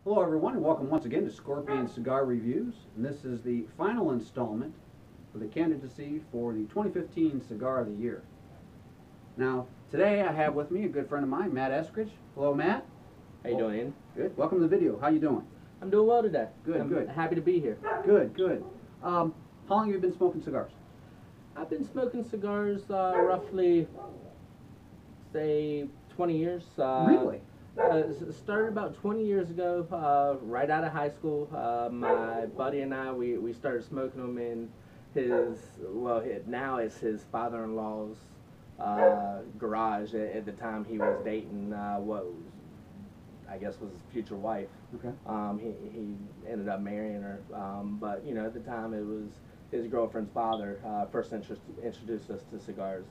Hello everyone and welcome once again to Scorpion Cigar Reviews. And this is the final installment for the candidacy for the 2015 Cigar of the Year. Now, today I have with me a good friend of mine, Matt Eskridge. Hello, Matt. How you doing, Ian? Good. Welcome to the video. How you doing? I'm doing well today. Good, I'm good. happy to be here. Good, good. How long have you been smoking cigars? I've been smoking cigars roughly, say, 20 years. Really? Started about 20 years ago, right out of high school. My buddy and I, we started smoking them in now it's his father-in-law's garage. At the time he was dating what was, I guess, was his future wife. Okay. He ended up marrying her, but you know, at the time it was his girlfriend's father first introduced us to cigars.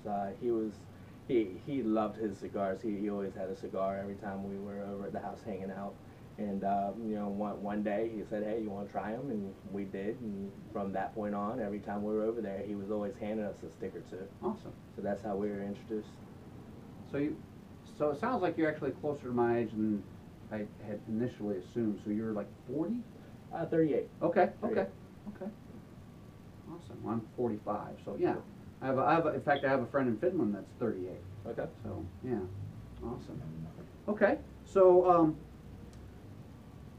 He loved his cigars. He always had a cigar every time we were over at the house hanging out. And you know, one day he said, "Hey, you want to try them?" And we did. And from that point on, every time we were over there, he was always handing us a stick or two. Awesome. So that's how we were introduced. So it sounds like you're actually closer to my age than I had initially assumed. So you're like 40? 38. Okay, 38. okay. Awesome. Well, I'm 45, so yeah. In fact, I have a friend in Finland that's 38. Okay. So, yeah. Awesome. Okay, so,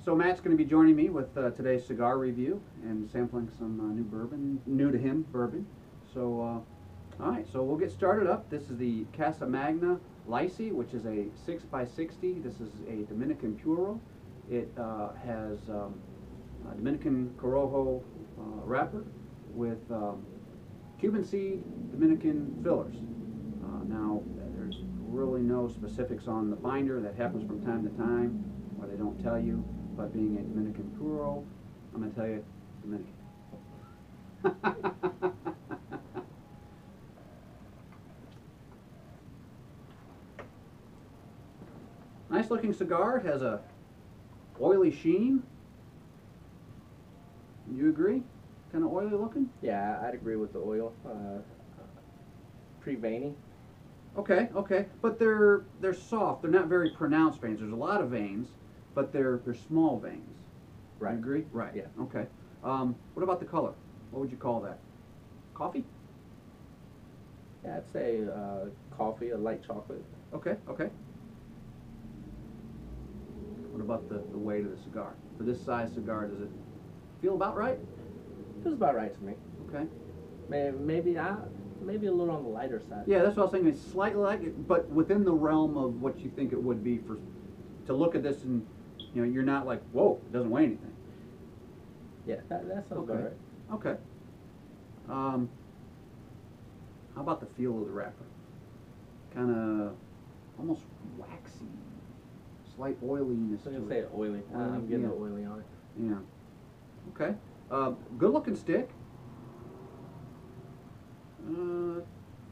so Matt's going to be joining me with today's cigar review and sampling some new bourbon, new to him bourbon. So, all right, so we'll get started up. This is the Casa Magna Licey, which is a 6x60. This is a Dominican Puro. It has a Dominican Corojo wrapper with Cuban seed Dominican fillers. Now, there's really no specifics on the binder. That happens from time to time, or they don't tell you. But being a Dominican Puro, I'm going to tell you, Dominican. Nice looking cigar. It has a oily sheen. You agree? Kind of oily looking? Yeah, I'd agree with the oil. Pretty veiny. Okay, okay, but they're soft. They're not very pronounced veins. There's a lot of veins, but they're small veins. Right. You agree? Right. Yeah. Okay. What about the color? What would you call that? Coffee? Yeah, I'd say coffee, a light chocolate. Okay, okay. What about the weight of the cigar? For this size cigar, does it feel about right? Feels about right to me. Okay. Maybe a little on the lighter side. Yeah, that's what I was thinking. It's slightly light, but within the realm of what you think it would be to look at this and, you know, you're not like, whoa, it doesn't weigh anything. Yeah, that sounds Okay. about right. Okay. How about the feel of the wrapper? Kind of almost waxy, slight oiliness I was to gonna say it. oily. I'm getting the oily on it. Yeah. Okay. Good looking stick.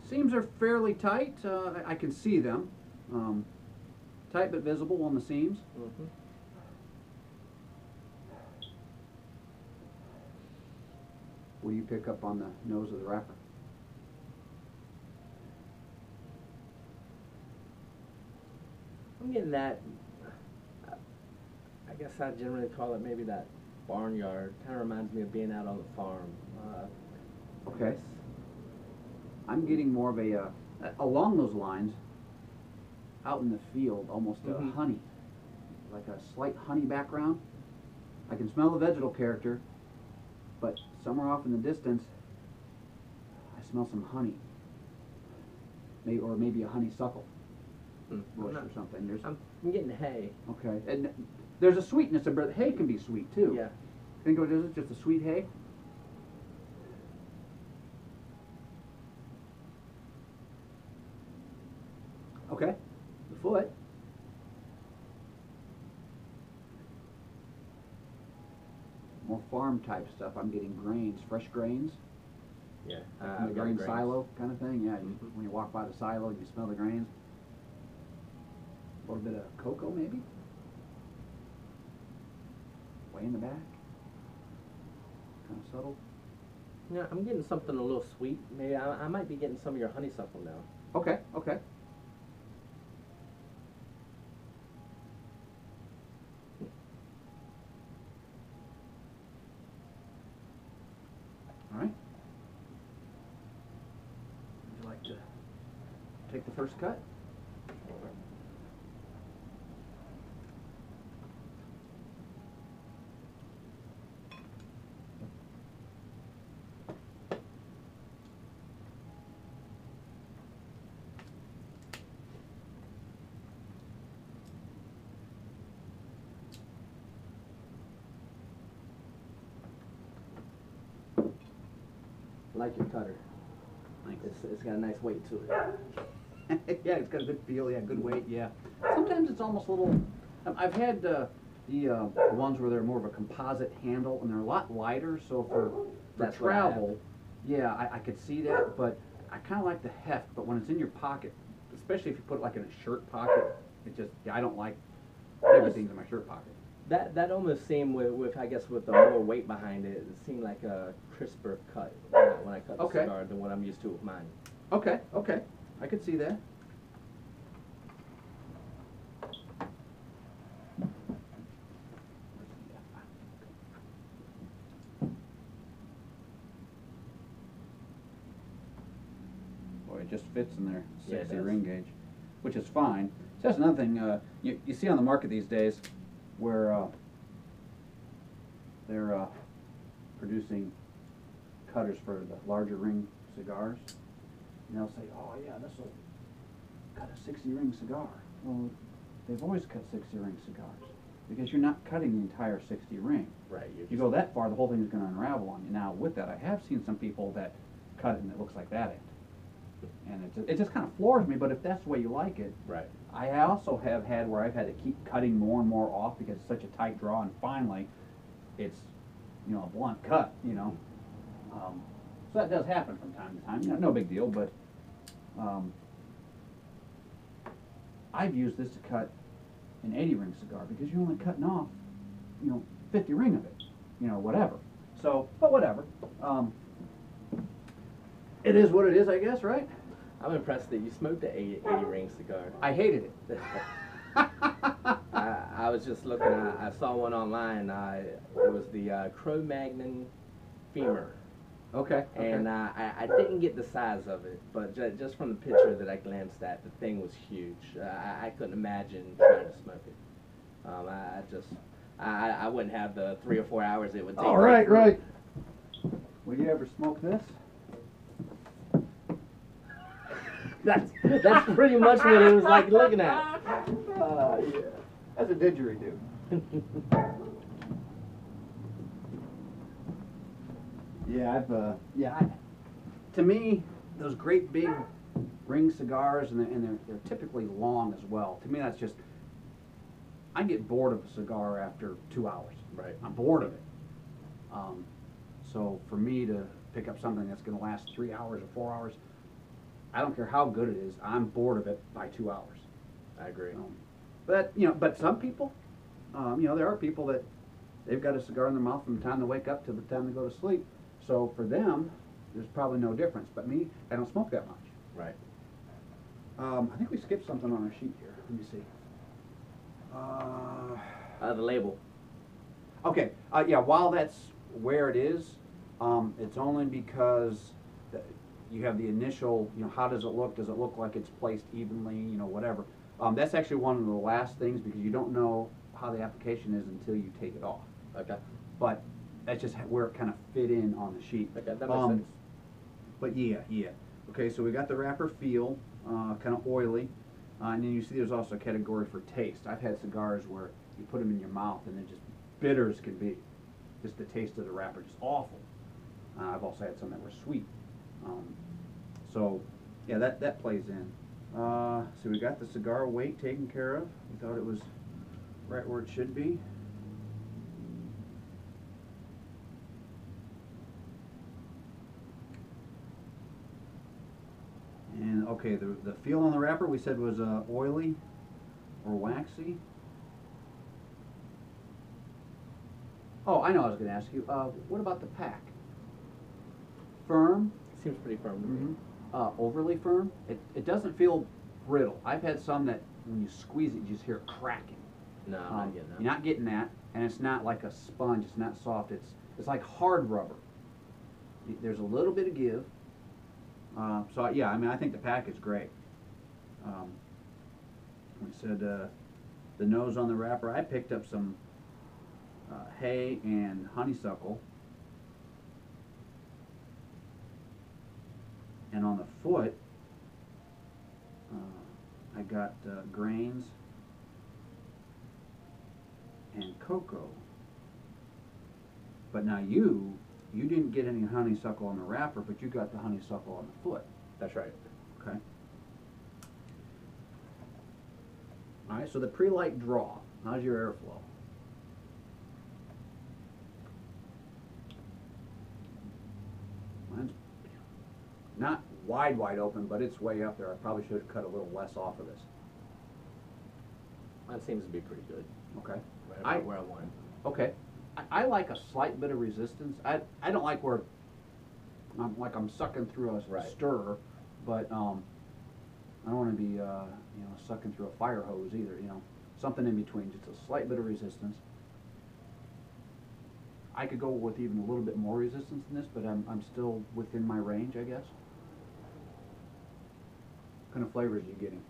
Seams are fairly tight. I can see them. Tight but visible on the seams. Mm-hmm. What do you pick up on the nose of the wrapper? I'm getting that. I guess I generally call it maybe that barnyard. Kind of reminds me of being out on the farm. Okay. I'm getting more of a, along those lines, out in the field, almost a honey, like a slight honey background. I can smell the vegetal character, but somewhere off in the distance, I smell some honey. Or maybe a honeysuckle bush or something. I'm getting hay. Okay, and there's a sweetness, but hay can be sweet too. Yeah. Think of it as just a sweet hay? Okay, the foot. More farm type stuff. I'm getting grains, fresh grains. Yeah. From the grain silo kind of thing. Yeah, when you walk by the silo, you smell the grains. A little bit of cocoa maybe. Way in the back. Kind of subtle. Yeah, I'm getting something a little sweet. Maybe I might be getting some of your honeysuckle now. Okay, okay. take the first cut. Like your cutter. Thanks. It's got a nice weight to it. Yeah, it's got a good feel. Yeah, good weight. Yeah. Sometimes it's almost a little. I've had the ones where they're more of a composite handle and they're a lot lighter. So for That's what I travel, yeah, I could see that. But I kind of like the heft. But when it's in your pocket, especially if you put it like in a shirt pocket, it just I don't like everything's in my shirt pocket. That almost seemed with I guess with the more weight behind it, it seemed like a crisper cut when I cut the Okay. cigar than what I'm used to with mine. Okay, okay, I could see that. Boy, it just fits in there, Yeah, it 60 does. ring gauge, which is fine. So that's another thing you see on the market these days, where they're producing cutters for the larger ring cigars, and they'll say, "Oh yeah, this will cut a 60 ring cigar." Well, they've always cut 60 ring cigars because you're not cutting the entire 60 ring. Right. If you go that far, the whole thing is going to unravel on you. Now, with that, I have seen some people that cut it and it looks like that end, and it just kind of floors me. But if that's the way you like it, Right. I also have had where I've had to keep cutting more and more off because it's such a tight draw, and finally, it's a blunt cut. So that does happen from time to time. No big deal, but I've used this to cut an 80 ring cigar because you're only cutting off 50 ring of it, whatever. So, but whatever. It is what it is, I guess, right? I'm impressed that you smoked the 80 ring cigar. I hated it. I was just looking. I saw one online. It was the Magnum femur. Okay. And I didn't get the size of it, but just from the picture that I glanced at, the thing was huge. I couldn't imagine trying to smoke it. I wouldn't have the 3 or 4 hours it would take. All right, right. Will you ever smoke this? That's pretty much what it was like looking at. Yeah. That's a didgeridoo. Yeah, to me, those great big ring cigars, and they're typically long as well. To me, that's just, I get bored of a cigar after 2 hours. Right. I'm bored of it. So for me to pick up something that's going to last 3 hours or 4 hours, I don't care how good it is, I'm bored of it by 2 hours. I agree. But some people, there are people that they've got a cigar in their mouth from the time they wake up to the time they go to sleep. So for them, there's probably no difference. But me, I don't smoke that much. Right. I think we skipped something on our sheet here. Let me see. The label. Okay. Yeah. While that's where it is, it's only because you have the initial. How does it look? Does it look like it's placed evenly? Whatever. That's actually one of the last things because you don't know how the application is until you take it off. Okay. But that's just where it kind of fit in on the sheet. Okay, that makes sense. But yeah. Okay, so we got the wrapper feel, kind of oily, and then you see there's also a category for taste. I've had cigars where you put them in your mouth and they're just bitter as can be. Just the taste of the wrapper, just awful. I've also had some that were sweet. So yeah, that plays in. So we got the cigar weight taken care of. We thought it was right where it should be. And okay, the feel on the wrapper we said was oily or waxy. Oh, I know I was going to ask you. What about the pack? Firm? Seems pretty firm to me. Overly firm. It doesn't feel brittle. I've had some that when you squeeze it, you just hear it cracking. No, I'm not getting that. You're not getting that, and it's not like a sponge. It's not soft. It's like hard rubber. There's a little bit of give. So yeah, I mean, I think the pack is great. We said the nose on the wrapper. I picked up some hay and honeysuckle, and on the foot I got grains and cocoa. But now you didn't get any honeysuckle on the wrapper, but you got the honeysuckle on the foot. That's right. Okay. All right, so the pre-light draw, how's your airflow? Mine's not wide open, but it's way up there. I probably should have cut a little less off of this. Mine seems to be pretty good. Okay. Right about where I want it. Okay. I like a slight bit of resistance. I don't like where I'm sucking through a Right. stir, but I don't want to be sucking through a fire hose either. Something in between, just a slight bit of resistance. I could go with even a little bit more resistance than this, but I'm still within my range, I guess. What kind of flavors are you getting?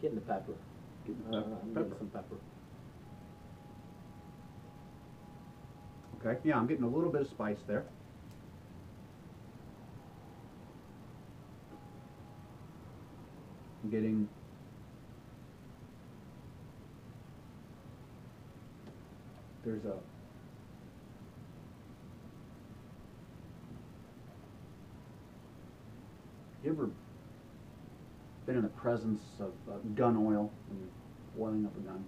Getting the pepper. Getting the I'm pepper. getting some pepper. Okay, yeah, I'm getting a little bit of spice there. I'm getting there's a you ever been in the presence of gun oil when you're oiling up a gun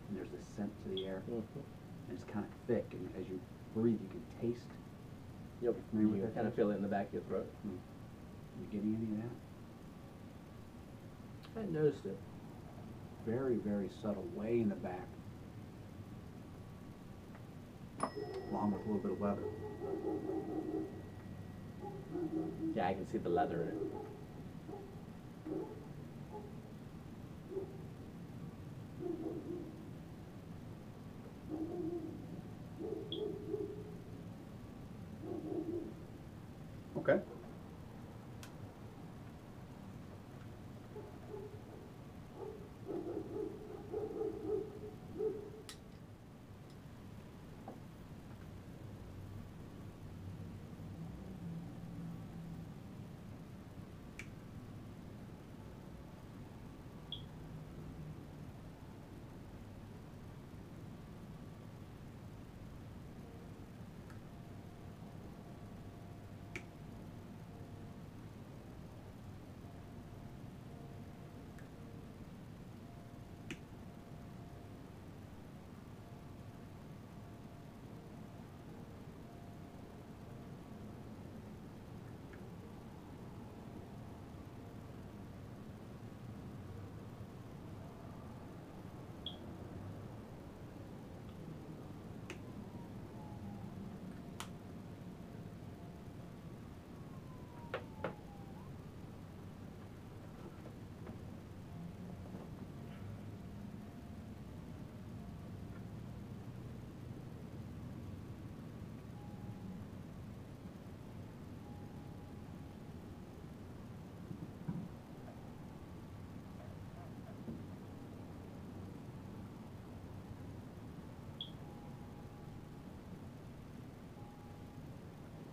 and there's this scent to the air? Mm-hmm. And it's kind of thick, and as you breathe, you can taste. Yep. Familiar with You that kind of taste? feel it in the back of your throat. You getting any of that? I noticed it. Very, very subtle, way in the back, along with a little bit of leather. Yeah, I can see the leather in it. Okay.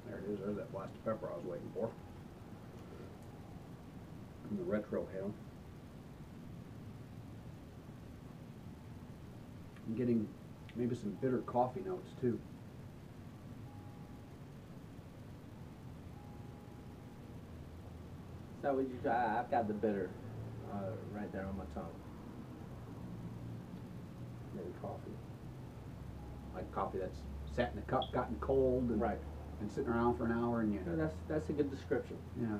There it is. There's that blast of pepper I was waiting for. And the retro hail. I'm getting maybe some bitter coffee notes too. So would you? I've got the bitter right there on my tongue. Maybe coffee. Like coffee that's sat in the cup, gotten cold, and Right. and sitting around for an hour, and No, that's a good description. yeah.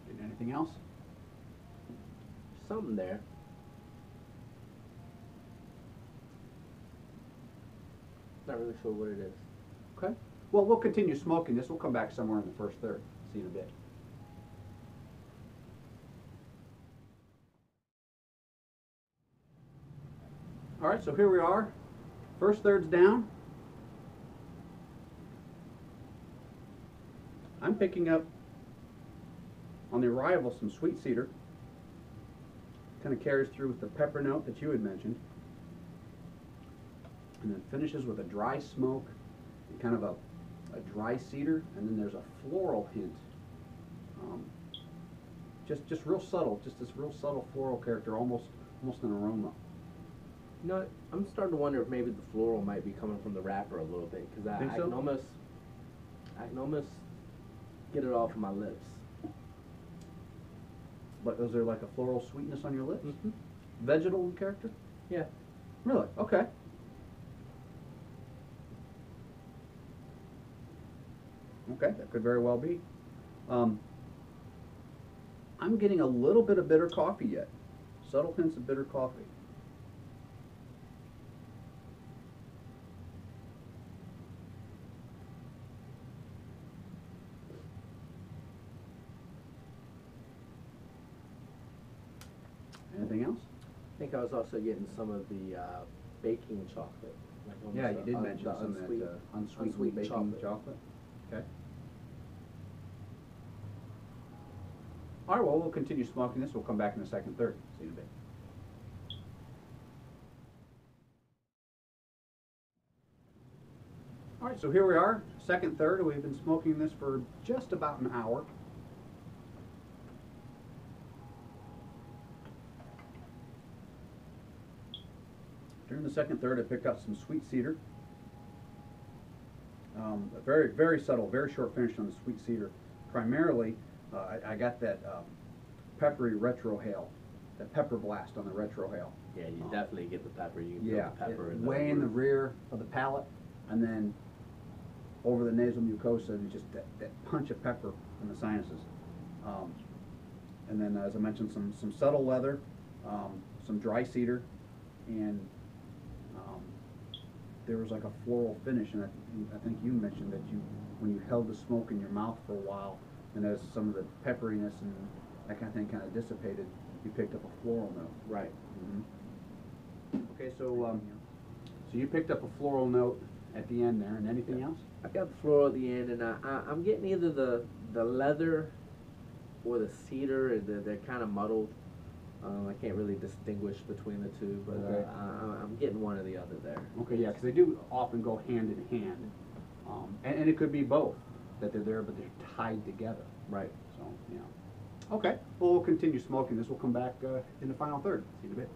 Getting anything else? Something there. Not really sure what it is. Okay. Well, we'll continue smoking this. We'll come back somewhere in the first third. See you in a bit. All right, so here we are. First third's down. I'm picking up on the arrival some sweet cedar. Kind of carries through with the pepper note that you had mentioned. And then finishes with a dry smoke and kind of a dry cedar, and then there's a floral hint. Just real subtle, just this real subtle floral character, almost an aroma. You know, I'm starting to wonder if maybe the floral might be coming from the wrapper a little bit, because I so? can almost get it off of my lips. But is there like a floral sweetness on your lips? Mm-hmm. Vegetal in character? Yeah. Really? Okay. Okay, that could very well be. I'm getting a little bit of bitter coffee yet. Subtle hints of bitter coffee. Anything else? I think I was also getting some of the baking chocolate. Like Yeah, you almost did the mention some of unsweet- that unsweetened unsweetened baking chocolate. Okay. All right, well, we'll continue smoking this. We'll come back in the second, third. See you in a bit. All right, so here we are, second, third. We've been smoking this for just about an hour. During the second, third, I picked up some sweet cedar. A very, very subtle, very short finish on the sweet cedar. Primarily, I got that peppery retrohale, that pepper blast on the retrohale. Yeah, you definitely get the pepper. You can Yeah, feel the pepper in way in the roof. rear of the palate, and then over the nasal mucosa, and just that punch of pepper in the sinuses. And then, as I mentioned, some subtle leather, some dry cedar, and there was like a floral finish. And I think you mentioned that when you held the smoke in your mouth for a while, and as some of the pepperiness and that kind of thing kind of dissipated, you picked up a floral note. Right. Mm-hmm. Okay, so you picked up a floral note at the end there, and anything else? I've got the floral at the end, and I'm getting either the leather or the cedar, and they're kind of muddled. I can't really distinguish between the two, but Okay. I'm getting one or the other there. Okay, yeah, because they do often go hand in hand, and it could be both, that they're there, but they're tied together. Right. So, yeah. Okay, well, we'll continue smoking this. We'll come back in the final third. See you in a bit.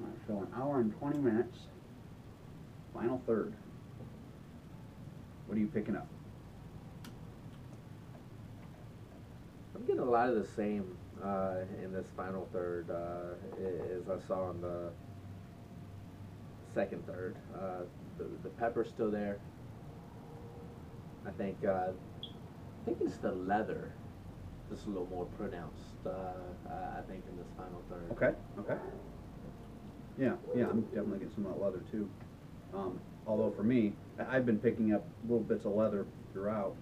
All right, so an hour and 20 minutes. Final third. What are you picking up? I'm getting a lot of the same in this final third as I saw in the second third. The pepper's still there. I think it's the leather just a little more pronounced. I think in this final third. Okay, okay. Yeah, I'm definitely getting some of that leather too. Although for me, I've been picking up little bits of leather throughout.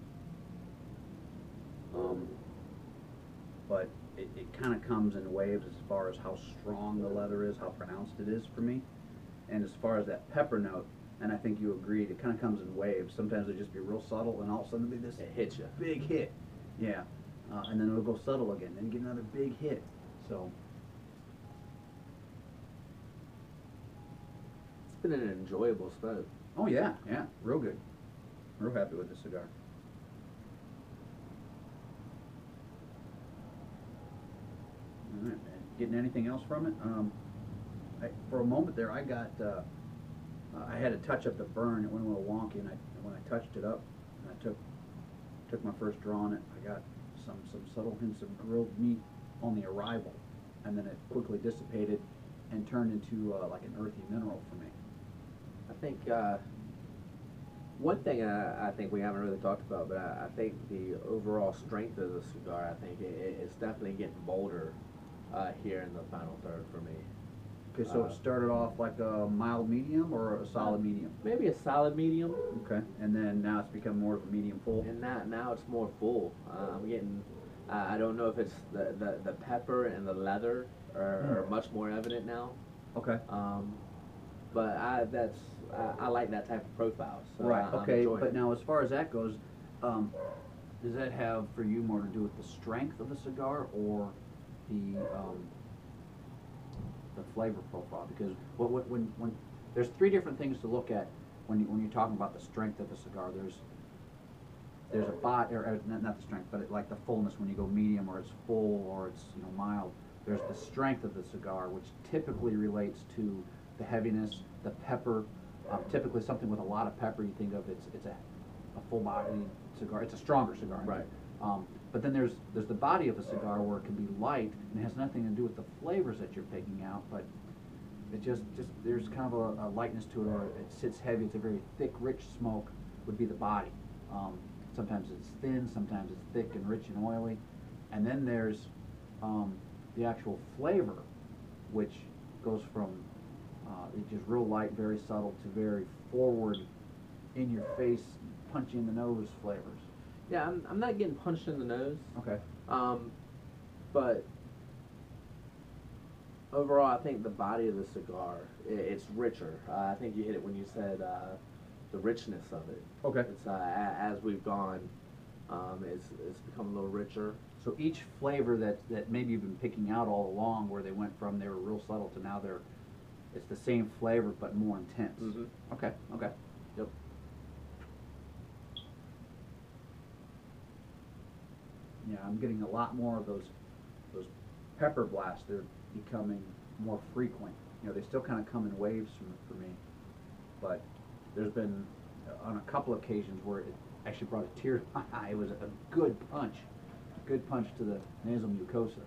But it kind of comes in waves as far as how strong the leather is, how pronounced it is for me. And as far as that pepper note, and I think you agreed, it kind of comes in waves. Sometimes it'll just be real subtle, and all of a sudden it'll be this It hits you. big hit. Yeah. And then it'll go subtle again, then you get another big hit. So, It's been an enjoyable smoke. oh yeah, real good. Real happy with this cigar. All right, man. Getting anything else from it? For a moment there, I got, I had to touch up the burn. It went a little wonky, and when I touched it up, and I took my first draw on it, I got some subtle hints of grilled meat on the arrival, and then it quickly dissipated and turned into like an earthy mineral for me. I think one thing I think we haven't really talked about, but I think the overall strength of the cigar, I think it's definitely getting bolder here in the final third for me. Okay, so it started off like a mild medium or a solid medium? Maybe a solid medium, Okay, and then now it's become more of a medium full? and now it's more full. I'm getting, I don't know if it's the pepper and the leather are much more evident now. Okay. But I like that type of profile. So Right, I'm okay, enjoying but it. now as far as that goes, does that have for you more to do with the strength of the cigar or the flavor profile? Because when there's three different things to look at when you're talking about the strength of a cigar. There's a body, or not the strength, but like the fullness when you go medium, or it's full, or it's mild. There's the strength of the cigar, which typically relates to the heaviness, the pepper. Typically, something with a lot of pepper, you think of it's a full-bodied cigar. It's a stronger cigar. Right. But then there's the body of the cigar where it can be light and it has nothing to do with the flavors that you're picking out, but it just there's kind of a lightness to it, or it sits heavy. It's a very thick, rich smoke would be the body. Sometimes it's thin, sometimes it's thick and rich and oily, and then there's the actual flavor, which goes from it's just real light, very subtle, to very forward, in your face, punch you in the nose flavors. Yeah, I'm not getting punched in the nose. Okay. But overall, I think the body of the cigar, it's richer. I think you hit it when you said the richness of it. Okay. It's as we've gone, it's become a little richer. So each flavor that maybe you've been picking out all along, where they went from they were real subtle to now it's the same flavor but more intense. Mm-hmm. Okay. Okay. Yep. Yeah, I'm getting a lot more of those pepper blasts. They're becoming more frequent. They still kind of come in waves for me, but there's been on a couple occasions where it actually brought a tear to my eye. It was a good punch to the nasal mucosa.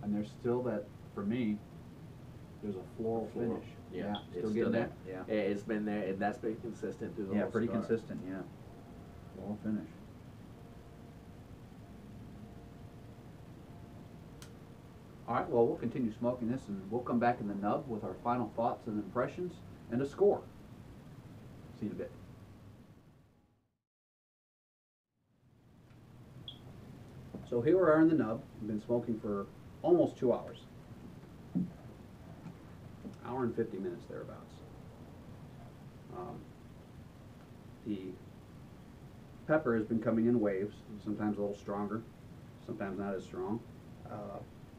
And there's still that, for me, there's a floral finish. Yeah, still it's getting still that. there. Yeah. It's been there, and that's been consistent through the Yeah, whole pretty cigar. consistent. Yeah, floral finish. All right. Well, we'll continue smoking this, and we'll come back in the nub with our final thoughts and impressions and a score. See you in a bit. So here we are in the nub. We've been smoking for almost 2 hours. Hour and 50 minutes thereabouts. The pepper has been coming in waves, sometimes a little stronger, sometimes not as strong.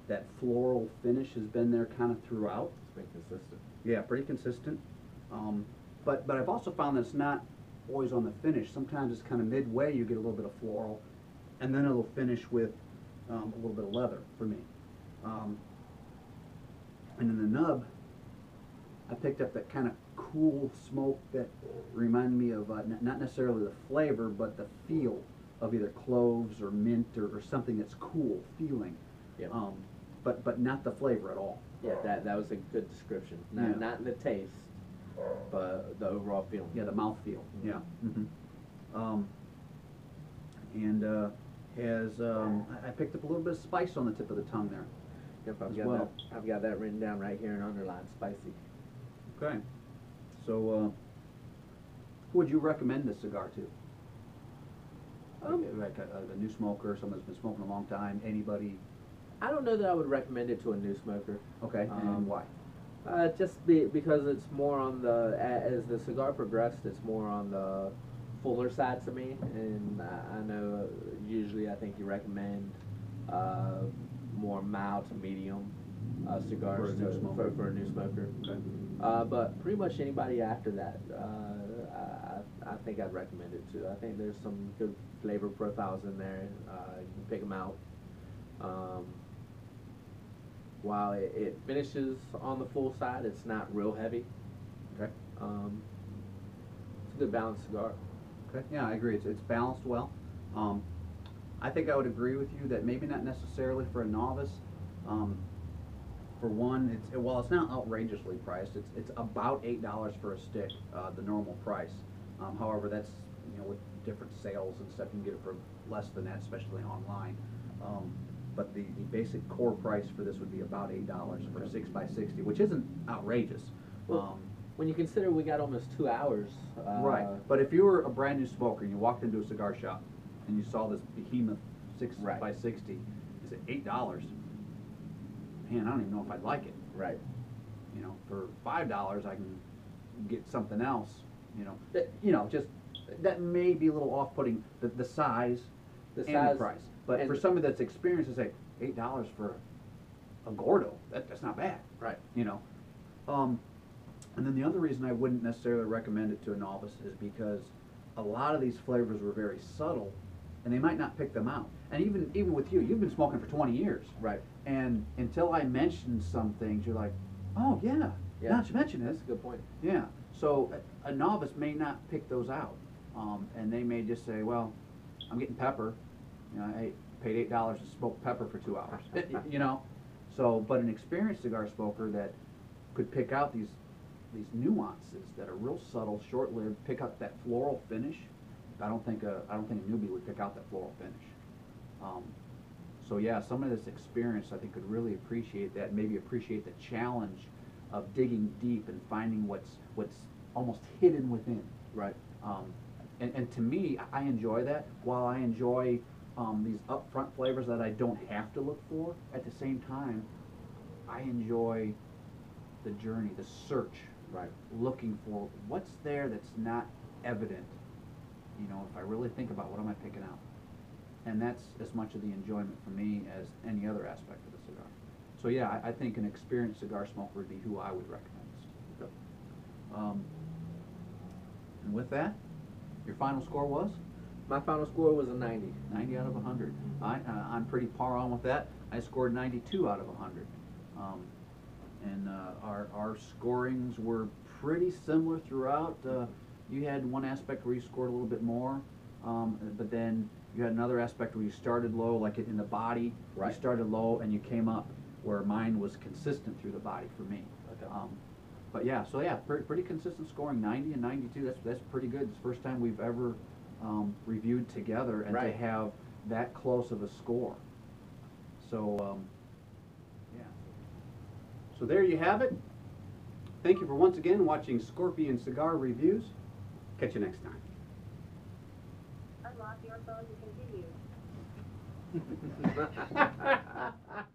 That floral finish has been there kind of throughout. It's been consistent. Yeah, pretty consistent. But I've also found that it's not always on the finish. Sometimes it's kind of midway, you get a little bit of floral, and then it'll finish with a little bit of leather for me. And in the nub, I picked up that kind of cool smoke that reminded me of not necessarily the flavor, but the feel of either cloves or mint or something that's cool feeling. Yep. But not the flavor at all. Yeah, that was a good description. Not in the taste, but the overall feeling. Yeah, the mouth feel. Yeah. Mm-hmm. I picked up a little bit of spice on the tip of the tongue there. Yep, well. I've got that written down right here and underlined, spicy. Okay. So, who would you recommend this cigar to? Like a new smoker, someone that's been smoking a long time, anybody? I don't know that I would recommend it to a new smoker. Okay, and why? Because it's more on as the cigar progressed, it's more on the fuller side to me, and I know usually I think you recommend more mild to medium cigars for a new smoker. Okay. But pretty much anybody after that, I think I'd recommend it to. I think there's some good flavor profiles in there. You can pick them out. While it finishes on the full side, it's not real heavy. Okay. It's a good balanced cigar. Okay. Yeah, I agree. It's balanced well. I think I would agree with you that maybe not necessarily for a novice. For one, while it's not outrageously priced, it's about $8 for a stick, the normal price. However, that's you know, with different sales and stuff, you can get it for less than that, especially online. But the basic core price for this would be about $8 for a 6x60, which isn't outrageous. Well, when you consider we got almost 2 hours. Right, but if you were a brand new smoker and you walked into a cigar shop and you saw this behemoth 6x60, you said $8. Man, I don't even know if I'd like it. Right. You know, for $5 I can get something else. You know, just that may be a little off-putting. The size, and the price. But for somebody that's experienced, to say $8 for a Gordo, that's not bad. Right. You know, and then the other reason I wouldn't necessarily recommend it to a novice is because a lot of these flavors were very subtle, and they might not pick them out. And even with you, you've been smoking for 20 years. Right. And until I mentioned some things, you're like, oh yeah, now that you mention it. That's a good point. Yeah. So a novice may not pick those out, and they may just say, well, I'm getting pepper. You know, I paid $8 to smoke pepper for 2 hours. You know. So, but an experienced cigar smoker that could pick out these nuances that are real subtle, short-lived, pick up that floral finish. I don't think a newbie would pick out that floral finish. So yeah, someone that's experienced, I think, could really appreciate that. Maybe appreciate the challenge of digging deep and finding what's almost hidden within. Right. And to me, I enjoy that. While I enjoy these upfront flavors that I don't have to look for, at the same time, I enjoy the journey, the search. Right. Looking for what's there that's not evident. You know, if I really think about what am I picking out. And that's as much of the enjoyment for me as any other aspect of the cigar. So yeah, I think an experienced cigar smoker would be who I would recommend this to. And with that, your final score was? My final score was a 90. 90 out of 100. I'm pretty par on with that. I scored 92 out of 100. And our scorings were pretty similar throughout. You had one aspect where you scored a little bit more, but then you had another aspect where you started low, like in the body. Right. You started low and you came up, where mine was consistent through the body for me. Okay. But yeah, so yeah, pretty consistent scoring, 90 and 92. That's pretty good. It's the first time we've ever reviewed together, and to have that close of a score. So yeah. So there you have it. Thank you for once again watching Scorpion Cigar Reviews. Catch you next time. Unlock your phone to continue.